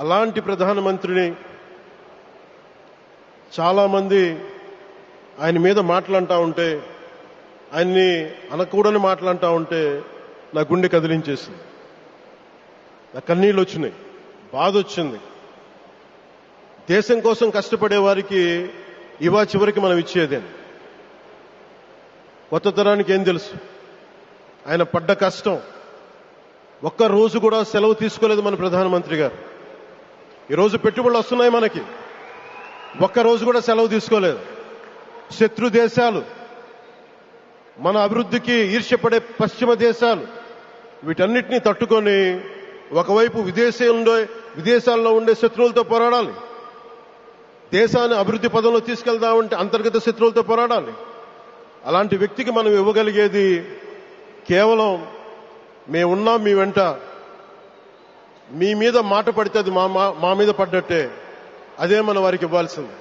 అలాంటి ప్రధానమంత్రిని చాలామంది ఆయన మీద మాట్లాడుతూ ఉంటే, ఆయన్ని అనకూడని మాట్లాడుతూ ఉంటే నా గుండె కదిలించేసింది. నా కన్నీళ్ళు వచ్చినాయి, బాధ వచ్చింది. దేశం కోసం కష్టపడే వారికి ఇవా చివరికి మనం ఇచ్చేదేం. కొత్త తరానికి ఏం తెలుసు ఆయన పడ్డ కష్టం. ఒక్క రోజు కూడా సెలవు తీసుకోలేదు మన ప్రధానమంత్రి గారు. ఈరోజు పెట్టుబడులు వస్తున్నాయి మనకి, ఒక్కరోజు కూడా సెలవు తీసుకోలేదు. శత్రు దేశాలు, మన అభివృద్ధికి ఈర్ష్యపడే పశ్చిమ దేశాలు, వీటన్నిటినీ తట్టుకొని ఒకవైపు విదేశాల్లో ఉండే శత్రువులతో పోరాడాలి, దేశాన్ని అభివృద్ధి పదంలో తీసుకెళ్దామంటే అంతర్గత శత్రువులతో పోరాడాలి. అలాంటి వ్యక్తికి మనం ఇవ్వగలిగేది కేవలం మేమున్నాం మీ వెంట, మీ మీద మాట పడితే అది మా మీద పడ్డట్టే, అదే మన వారికి ఇవ్వాల్సింది.